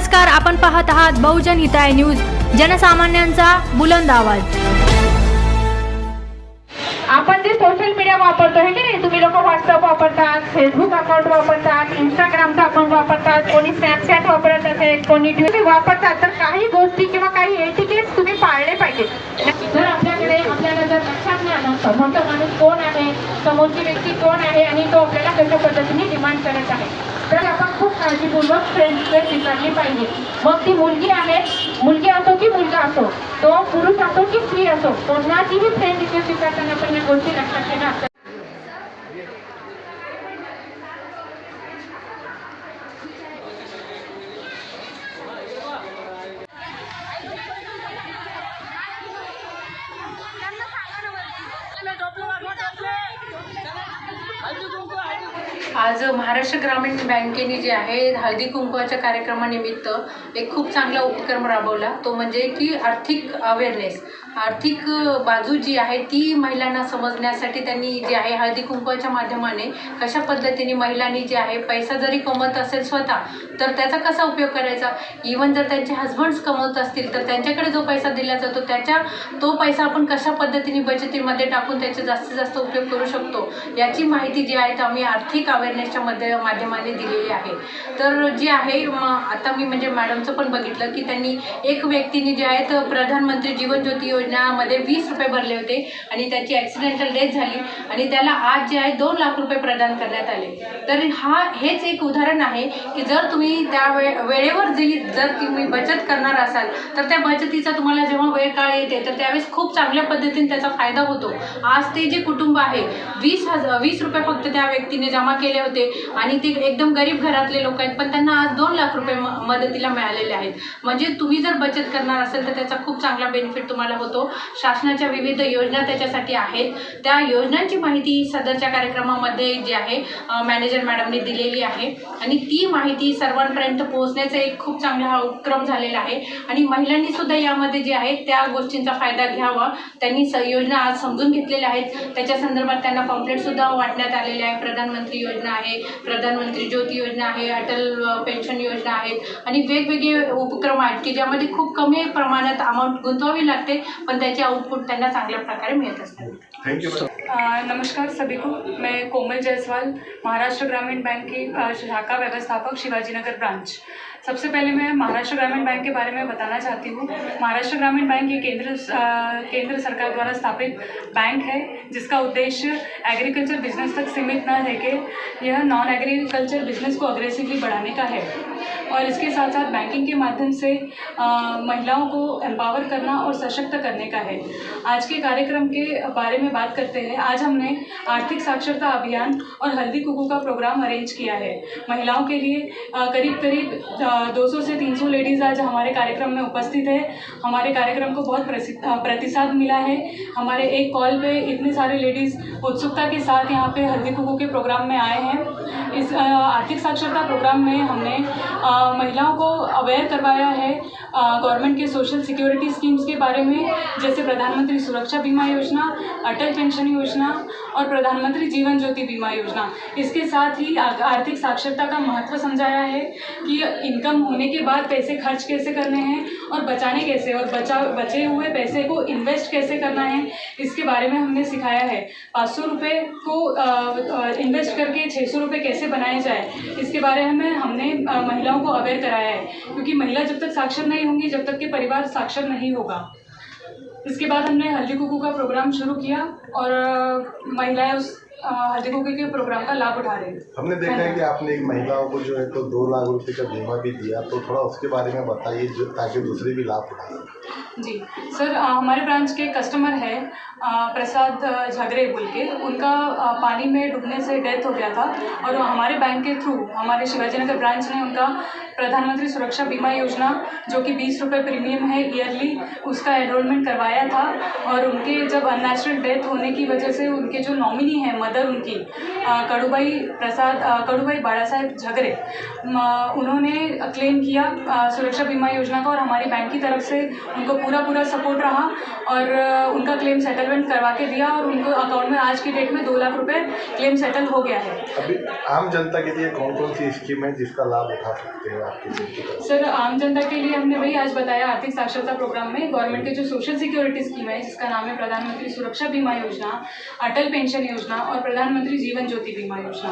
नमस्कार, आपण पाहत आहात बहुजन हिताय न्यूज, जनसामान्यांचा बुलंद आवाज। आपण जे सोशल मीडिया वापरतो आहे की नाही, तुम्ही लोक व्हॉट्सअप वापरतात, फेसबुक अकाउंट वापरतात, इंस्टाग्रामचा अकाउंट वापरतात, कोणी स्नॅपचॅट वापरत असेल, कोणी ट्विटर वापरतात, तर काही गोष्टी किंवा काही एटिकेट्स तुम्ही पाळले पाहिजे। जर आपल्याला जर लक्षात नाही आलं समोरचा माणूस कोण आहे, समोरची व्यक्ती कोण आहे आणि तो आपल्याला कशा पद्धतीने डिमांड करत आहे, तर आपण खूप काळजीपूर्वक फ्रेंड रिक्वेस्ट स्वीकारली पाहिजे। मग ती मुलगी असो की मुलगा असो, तो पुरुष असो की स्त्री असो, कोणाचीही फ्रेंड रिक्वेस्ट स्वीकारताना आपण या गोष्टी लक्षात घेणं। आज महाराष्ट्र ग्रामीण बँकेने जे आहे हळदी कुंकवाच्या कार्यक्रमानिमित्त एक खूप चांगला उपक्रम राबवला, तो म्हणजे की आर्थिक अवेअरनेस, आर्थिक बाजू जी आहे ती महिलांना समजण्यासाठी त्यांनी जे आहे हळदी कुंकवाच्या माध्यमाने कशा पद्धतीने महिलांनी जे आहे पैसा जरी कमवत असेल स्वतः, तर त्याचा कसा उपयोग करायचा, इवन जर त्यांचे हजबंड्स कमवत असतील तर त्यांच्याकडे जो पैसा दिला जातो तो पैसा आपण कशा पद्धतीने बचतीमध्ये टाकून त्याचा जास्तीत जास्त उपयोग करू शकतो, याची माहिती जी आहे आम्ही आर्थिक अवेअरनेसच्या माध्यमाने दिलेली आहे। तर जे आहे आता मी म्हणजे मॅडमचं पण बघितलं की त्यांनी एक व्यक्तीने जे आहे तर प्रधानमंत्री जीवन ज्योती योजनेमध्ये 20 रुपये भरले होते आणि त्याची ॲक्सिडेंटल डेथ झाली आणि त्याला आज जे आहे 2 लाख रुपये प्रदान करण्यात आले। तर हेच एक उदाहरण आहे की जर तुम्ही त्या वेळेवर जर तुम्ही बचत करणार असाल तर त्या बचतीचा तुम्हाला जेव्हा वेळ काळ येते तर त्यावेळेस खूप चांगल्या पद्धतीने त्याचा फायदा होतो। आज ते जे कुटुंब आहे 20 रुपये फक्त त्या व्यक्तीने जमा केले होते आणि ते एकदम गरीब घरातले लोक आहेत, पण त्यांना आज 2 लाख रुपये मदतीला मिळालेले आहेत। म्हणजे तुम्ही जर बचत करणार असेल तर त्याचा खूप चांगला बेनिफिट तुम्हाला होतो। शासनाच्या विविध योजना त्याच्यासाठी आहेत, त्या योजनांची माहिती सदरच्या कार्यक्रमामध्ये जी आहे मॅनेजर मॅडमने दिलेली आहे आणि ती माहिती सर्वांपर्यंत पोहोचण्याचा एक खूप चांगला उपक्रम झालेला आहे आणि महिलांनी सुद्धा यामध्ये जे आहे त्या गोष्टींचा फायदा घ्यावा। त्यांनी योजना आज समजून घेतलेल्या आहेत, त्याच्या संदर्भात त्यांना पॉम्पलेट सुद्धा वाटण्यात आलेले आहे। प्रधानमंत्री योजना आहे, प्रधानमंत्री ज्योती योजना आहे, अटल पेन्शन योजना आहेत आणि वेगवेगळे उपक्रम आहेत की ज्यामध्ये खूप कमी प्रमाणात अमाउंट गुंतवावी लागते, पण त्याचे आउटपुट त्यांना चांगल्या प्रकारे मिळत असतात। Thank you. नमस्कार सभी को, मैं कोमल जायसवाल, महाराष्ट्र ग्रामीण बैंक की शाखा व्यवस्थापक शिवाजीनगर ब्रांच। सबसे पहले मैं महाराष्ट्र ग्रामीण बैंक के बारे में बताना चाहती हूँ। महाराष्ट्र ग्रामीण बैंक ये केंद्र सरकार द्वारा स्थापित बैंक है, जिसका उद्देश्य एग्रीकल्चर बिजनेस तक सीमित न रह के यह नॉन एग्रीकल्चर बिजनेस को अग्रेसिवली बढ़ाने का है और इसके साथ साथ बैंकिंग के माध्यम से महिलाओं को एम्पावर करना और सशक्त करने का है। आज के कार्यक्रम के बारे में बात करते हैं। आज हमने आर्थिक साक्षरता अभियान और हल्दी कुकू का प्रोग्राम अरेंज किया है महिलाओं के लिए। करीब 200 से 300 लेडीज़ आज हमारे कार्यक्रम में उपस्थित है। हमारे कार्यक्रम को बहुत प्रतिसाद मिला है। हमारे एक कॉल पे इतने सारे लेडीज़ उत्सुकता के साथ यहाँ पे हल्दी कुकू के प्रोग्राम में आए हैं। इस आर्थिक साक्षरता प्रोग्राम में हमने महिलाओं को अवेयर करवाया है गवर्नमेंट के सोशल सिक्योरिटी स्कीम्स के बारे में, जैसे प्रधानमंत्री सुरक्षा बीमा योजना, अटल पेंशन योजना और प्रधानमंत्री जीवन ज्योति बीमा योजना। इसके साथ ही आर्थिक साक्षरता का महत्व समझाया है कि इनकम होने के बाद पैसे खर्च कैसे करने हैं और बचाने कैसे, और बचे हुए पैसे को इन्वेस्ट कैसे करना है, इसके बारे में हमने सिखाया है। 500 रुपये को इन्वेस्ट करके 600 रुपये कैसे बनाए जाए, इसके बारे में हमने महिलाओं को अवेयर कराया है, क्योंकि महिला जब तक साक्षर नहीं होंगी जब तक कि परिवार साक्षर नहीं होगा। इसके बाद हमने हल्दी कुकू का प्रोग्राम शुरू किया और महिलाएं उस हल्दी कुकू के प्रोग्राम का लाभ उठा रही हैं। हमने देखा है कि आपने एक महिलाओं को जो है तो 2 लाख रुपए का बीमा भी दिया, तो थोड़ा उसके बारे में बताइए ताकि दूसरे भी लाभ उठा सकें। जी सर, हमारे ब्रांच के कस्टमर हैं प्रसाद झगरे बोल के, उनका पानी में डूबने से डेथ हो गया था और हमारे बैंक के थ्रू हमारे शिवाजीनगर ब्रांच ने उनका प्रधानमंत्री सुरक्षा बीमा योजना जो कि 20 रुपये प्रीमियम है ईयरली, उसका एनरोलमेंट करवाया था और उनके जब अननेचुरल डेथ होने की वजह से उनके जो नॉमिनी हैं मदर उनकी कड़ूभाई बाड़ा साहेब झगरे, उन्होंने क्लेम किया सुरक्षा बीमा योजना का और हमारी बैंक की तरफ से उनको पूरा सपोर्ट रहा और उनका क्लेम सेटलमेंट करवा के दिया और उनको अकाउंट में आज की डेट में 2 लाख रुपए क्लेम सेटल हो गया है। अभी आम जनता के लिए कौन कौन सी स्कीम है जिसका लाभ उठा सकते हैं आपकी बैंक की तरफ? सर, आम जनता के लिए हमने वही आज बताया, आर्थिक साक्षरता प्रोग्राम में गवर्नमेंट के जो सोशल सिक्योरिटी स्कीम है जिसका नाम है प्रधानमंत्री सुरक्षा बीमा योजना, अटल पेंशन योजना और प्रधानमंत्री जीवन ज्योति बीमा योजना।